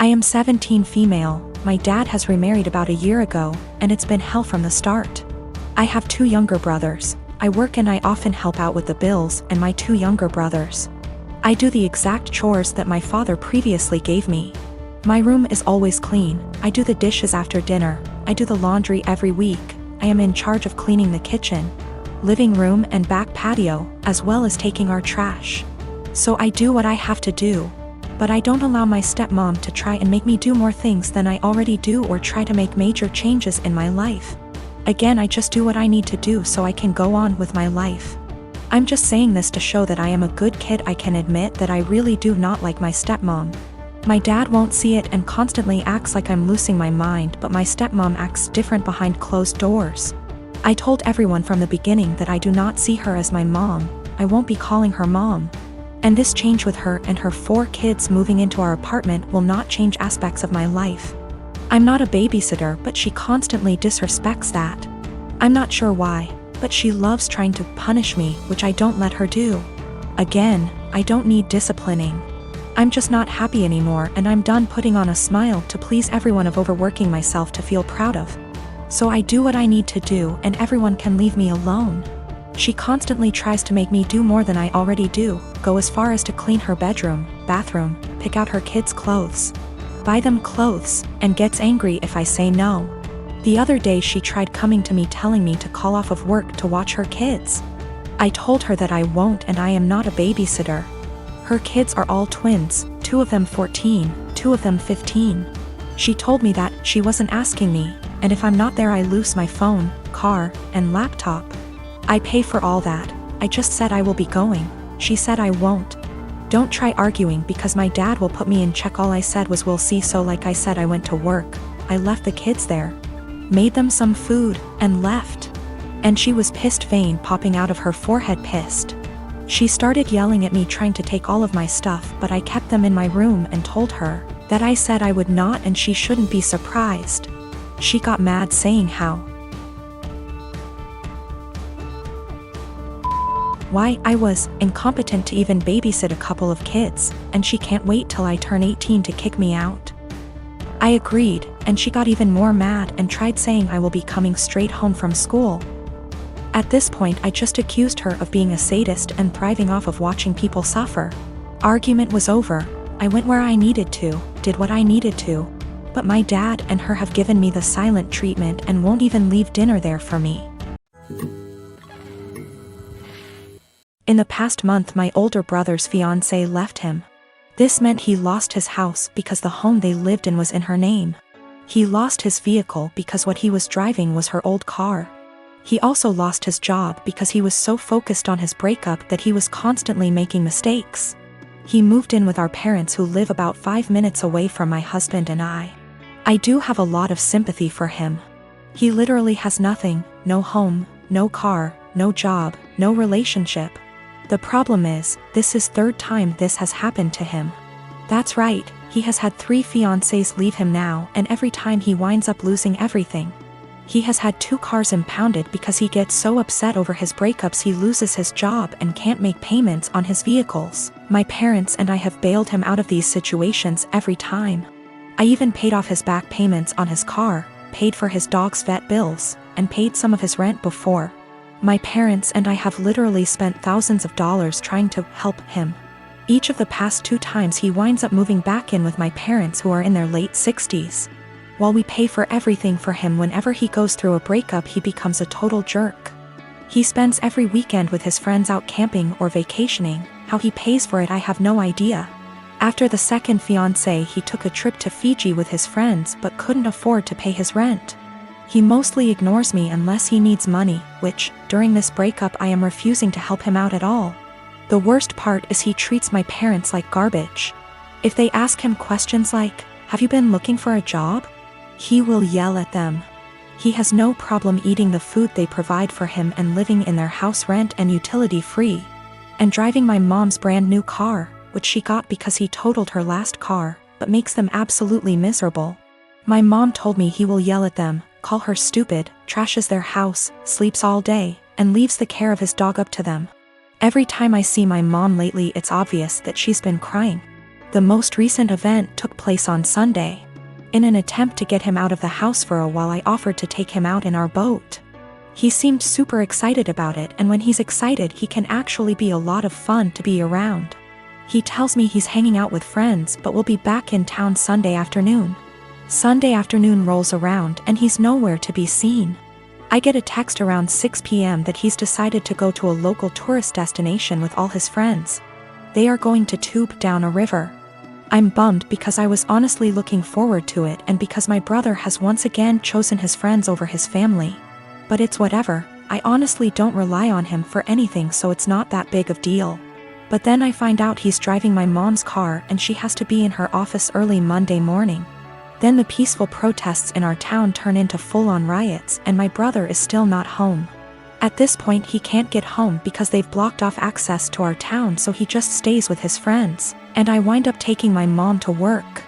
am 17 female, my dad has remarried about a year ago, and it's been hell from the start. I have 2 younger brothers. I work and I often help out with the bills and my 2 younger brothers. I do the exact chores that my father previously gave me. My room is always clean, I do the dishes after dinner, I do the laundry every week, I am in charge of cleaning the kitchen, living room and back patio, as well as taking our trash. So I do what I have to do. But I don't allow my stepmom to try and make me do more things than I already do or try to make major changes in my life. Again, I just do what I need to do so I can go on with my life. I'm just saying this to show that I am a good kid. I can admit that I really do not like my stepmom. My dad won't see it and constantly acts like I'm losing my mind, but my stepmom acts different behind closed doors. I told everyone from the beginning that I do not see her as my mom. I won't be calling her mom. And this change with her and her 4 kids moving into our apartment will not change aspects of my life. I'm not a babysitter, but she constantly disrespects that. I'm not sure why, but she loves trying to punish me, which I don't let her do. Again, I don't need disciplining. I'm just not happy anymore, and I'm done putting on a smile to please everyone of overworking myself to feel proud of. So I do what I need to do and everyone can leave me alone. She constantly tries to make me do more than I already do, go as far as to clean her bedroom, bathroom, pick out her kids' clothes, buy them clothes, and gets angry if I say no. The other day she tried coming to me telling me to call off of work to watch her kids. I told her that I won't and I am not a babysitter. Her kids are all twins, 2 of them 14, 2 of them 15. She told me that she wasn't asking me, and if I'm not there I lose my phone, car, and laptop. I pay for all that. I just said I will be going. She said I won't. Don't try arguing because my dad will put me in check. All I said was we'll see. So like I said, I went to work. I left the kids there, made them some food, and left. And she was pissed, vein popping out of her forehead, pissed. She started yelling at me, trying to take all of my stuff, but I kept them in my room and told her that I said I would not and she shouldn't be surprised. She got mad, saying why I was incompetent to even babysit a couple of kids, and she can't wait till I turn 18 to kick me out. I agreed, and she got even more mad and tried saying I will be coming straight home from school. At this point I just accused her of being a sadist and thriving off of watching people suffer. Argument was over. I went where I needed to, did what I needed to. But my dad and her have given me the silent treatment and won't even leave dinner there for me. In the past month my older brother's fiancée left him. This meant he lost his house because the home they lived in was in her name. He lost his vehicle because what he was driving was her old car. He also lost his job because he was so focused on his breakup that he was constantly making mistakes. He moved in with our parents who live about 5 minutes away from my husband and I. I do have a lot of sympathy for him. He literally has nothing, no home, no car, no job, no relationship. The problem is, this is 3rd time this has happened to him. That's right, he has had 3 fiancées leave him now, and every time he winds up losing everything. He has had 2 cars impounded because he gets so upset over his breakups he loses his job and can't make payments on his vehicles. My parents and I have bailed him out of these situations every time. I even paid off his back payments on his car, paid for his dog's vet bills, and paid some of his rent before. My parents and I have literally spent thousands of dollars trying to help him. Each of the past 2 times he winds up moving back in with my parents who are in their late 60s. While we pay for everything for him, whenever he goes through a breakup he becomes a total jerk. He spends every weekend with his friends out camping or vacationing. How he pays for it I have no idea. After the 2nd fiancé he took a trip to Fiji with his friends but couldn't afford to pay his rent. He mostly ignores me unless he needs money, which, during this breakup I am refusing to help him out at all. The worst part is he treats my parents like garbage. If they ask him questions like, "Have you been looking for a job?" he will yell at them. He has no problem eating the food they provide for him and living in their house rent and utility free. And driving my mom's brand new car, which she got because he totaled her last car, but makes them absolutely miserable. My mom told me he will yell at them, call her stupid, trashes their house, sleeps all day, and leaves the care of his dog up to them. Every time I see my mom lately it's obvious that she's been crying. The most recent event took place on Sunday. In an attempt to get him out of the house for a while, I offered to take him out in our boat. He seemed super excited about it, and when he's excited he can actually be a lot of fun to be around. He tells me he's hanging out with friends but will be back in town Sunday afternoon. Sunday afternoon rolls around and he's nowhere to be seen. I get a text around 6 p.m. that he's decided to go to a local tourist destination with all his friends. They are going to tube down a river. I'm bummed because I was honestly looking forward to it, and because my brother has once again chosen his friends over his family. But it's whatever, I honestly don't rely on him for anything, so it's not that big of a deal. But then I find out he's driving my mom's car and she has to be in her office early Monday morning. Then the peaceful protests in our town turn into full-on riots and my brother is still not home. At this point he can't get home because they've blocked off access to our town, so he just stays with his friends, and I wind up taking my mom to work.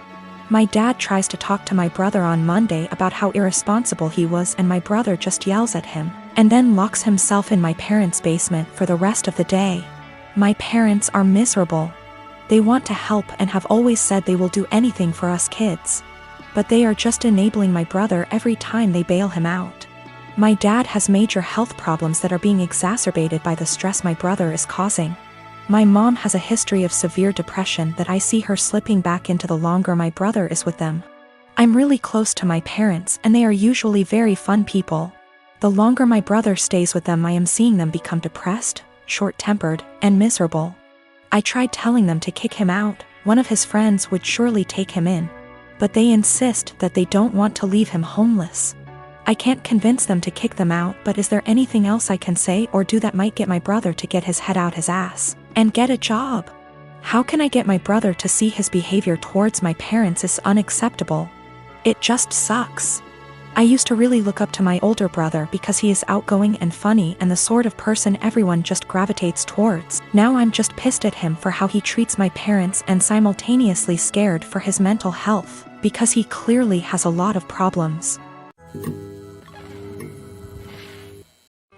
My dad tries to talk to my brother on Monday about how irresponsible he was, and my brother just yells at him, and then locks himself in my parents' basement for the rest of the day. My parents are miserable. They want to help and have always said they will do anything for us kids. But they are just enabling my brother every time they bail him out. My dad has major health problems that are being exacerbated by the stress my brother is causing. My mom has a history of severe depression that I see her slipping back into the longer my brother is with them. I'm really close to my parents and they are usually very fun people. The longer my brother stays with them, I am seeing them become depressed, short-tempered, and miserable. I tried telling them to kick him out. One of his friends would surely take him in. But they insist that they don't want to leave him homeless. I can't convince them to kick them out, but is there anything else I can say or do that might get my brother to get his head out his ass and get a job? How can I get my brother to see his behavior towards my parents is unacceptable? It just sucks. I used to really look up to my older brother because he is outgoing and funny and the sort of person everyone just gravitates towards. Now I'm just pissed at him for how he treats my parents and simultaneously scared for his mental health, because he clearly has a lot of problems.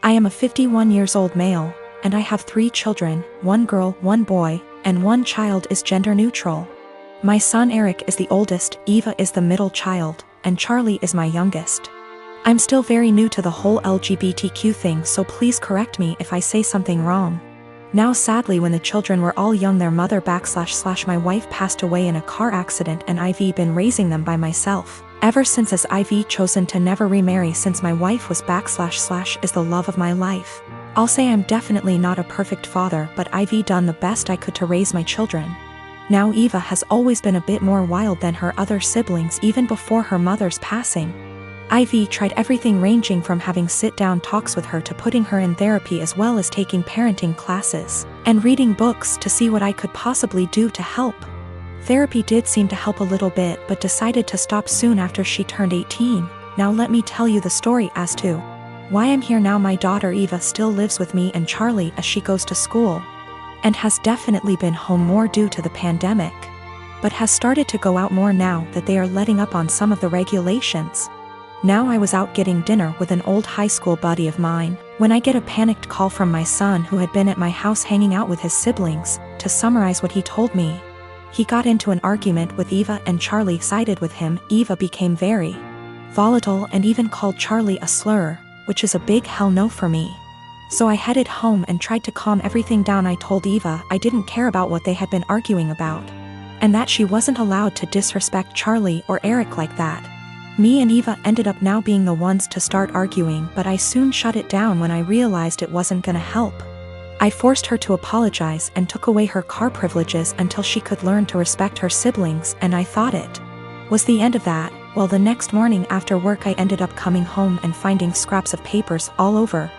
I am a 51 years old male, and I have 3 children, 1 girl, 1 boy, and 1 child is gender neutral. My son Eric is the oldest, Eva is the middle child, and Charlie is my youngest. I'm still very new to the whole LGBTQ thing, so please correct me if I say something wrong. Now sadly, when the children were all young, their mother / my wife passed away in a car accident, and I've been raising them by myself ever since, as I've chosen to never remarry since my wife was / is the love of my life. I'll say I'm definitely not a perfect father, but I've done the best I could to raise my children. Now Eva has always been a bit more wild than her other siblings even before her mother's passing. I've tried everything, ranging from having sit-down talks with her to putting her in therapy, as well as taking parenting classes and reading books to see what I could possibly do to help. Therapy did seem to help a little bit, but decided to stop soon after she turned 18. Now let me tell you the story as to why I'm here now. My daughter Eva still lives with me and Charlie as she goes to school, and has definitely been home more due to the pandemic, but has started to go out more now that they are letting up on some of the regulations. Now I was out getting dinner with an old high school buddy of mine when I get a panicked call from my son, who had been at my house hanging out with his siblings. To summarize what he told me, he got into an argument with Eva and Charlie sided with him. Eva became very volatile and even called Charlie a slur, which is a big hell no for me. So I headed home and tried to calm everything down. I told Eva I didn't care about what they had been arguing about, and that she wasn't allowed to disrespect Charlie or Eric like that. Me and Eva ended up now being the ones to start arguing, but I soon shut it down when I realized it wasn't gonna help. I forced her to apologize and took away her car privileges until she could learn to respect her siblings, and I thought it was the end of that. Well, the next morning after work I ended up coming home and finding scraps of papers all over.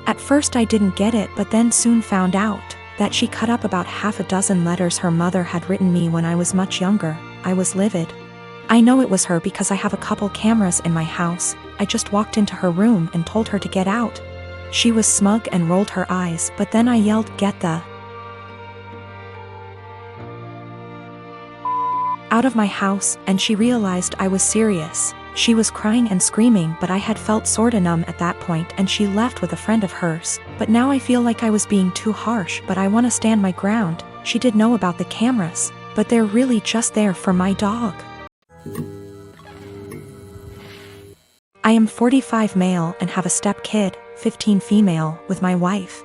At first I didn't get it, but then soon found out that she cut up about half a dozen letters her mother had written me when I was much younger. I was livid. I know it was her because I have a couple cameras in my house. I just walked into her room and told her to get out. She was smug and rolled her eyes, but then I yelled, "Get the out of my house," and she realized I was serious. She was crying and screaming, but I had felt sorta numb at that point, and she left with a friend of hers. But now I feel like I was being too harsh, but I wanna stand my ground. She did know about the cameras, but they're really just there for my dog. I am 45 male and have a step kid, 15 female, with my wife.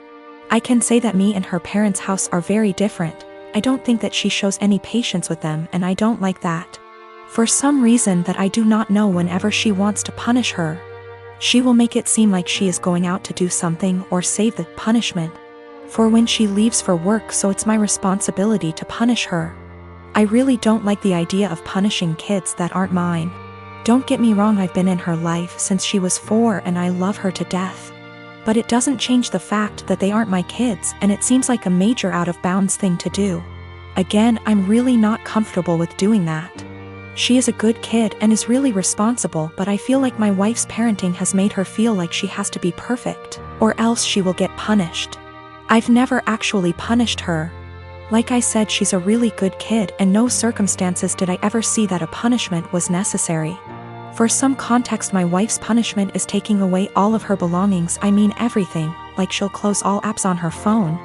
I can say that me and her parents' house are very different. I don't think that she shows any patience with them, and I don't like that. For some reason that I do not know, whenever she wants to punish her, she will make it seem like she is going out to do something or save the punishment for when she leaves for work, so it's my responsibility to punish her. I really don't like the idea of punishing kids that aren't mine. Don't get me wrong, I've been in her life since she was 4 and I love her to death. But it doesn't change the fact that they aren't my kids, and it seems like a major out of bounds thing to do. Again, I'm really not comfortable with doing that. She is a good kid and is really responsible, but I feel like my wife's parenting has made her feel like she has to be perfect, or else she will get punished. I've never actually punished her. Like I said, she's a really good kid, and no circumstances did I ever see that a punishment was necessary. For some context, my wife's punishment is taking away all of her belongings, I mean everything, like she'll close all apps on her phone,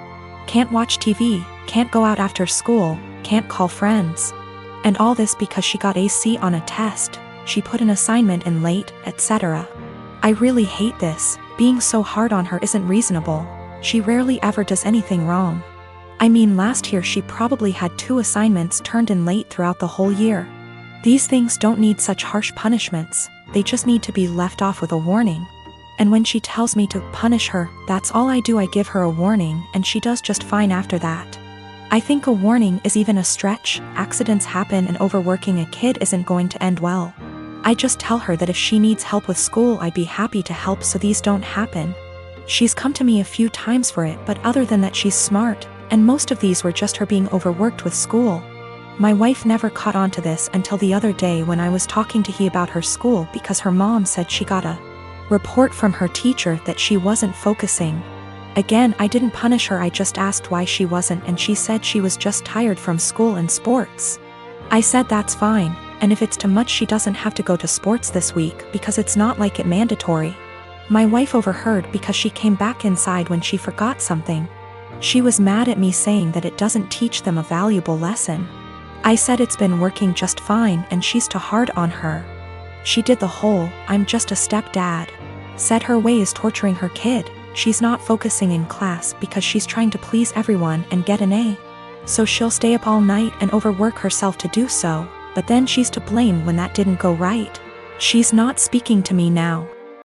can't watch TV, can't go out after school, can't call friends. And all this because she got a C on a test, she put an assignment in late, etc. I really hate this. Being so hard on her isn't reasonable. She rarely ever does anything wrong. I mean, last year she probably had 2 assignments turned in late throughout the whole year. These things don't need such harsh punishments, they just need to be left off with a warning. And when she tells me to punish her, that's all I do. I give her a warning, and she does just fine after that. I think a warning is even a stretch. Accidents happen, and overworking a kid isn't going to end well. I just tell her that if she needs help with school, I'd be happy to help so these don't happen. She's come to me a few times for it, but other than that, she's smart, and most of these were just her being overworked with school. My wife never caught on to this until the other day when I was talking to he about her school, because her mom said she got a report from her teacher that she wasn't focusing. Again, I didn't punish her, I just asked why she wasn't, and she said she was just tired from school and sports. I said that's fine, and if it's too much she doesn't have to go to sports this week because it's not like it mandatory. My wife overheard because she came back inside when she forgot something. She was mad at me, saying that it doesn't teach them a valuable lesson. I said it's been working just fine and she's too hard on her. She did the whole "I'm just a stepdad" said her way is torturing her kid. She's not focusing in class because she's trying to please everyone and get an A. So she'll stay up all night and overwork herself to do so, but then she's to blame when that didn't go right. She's not speaking to me now,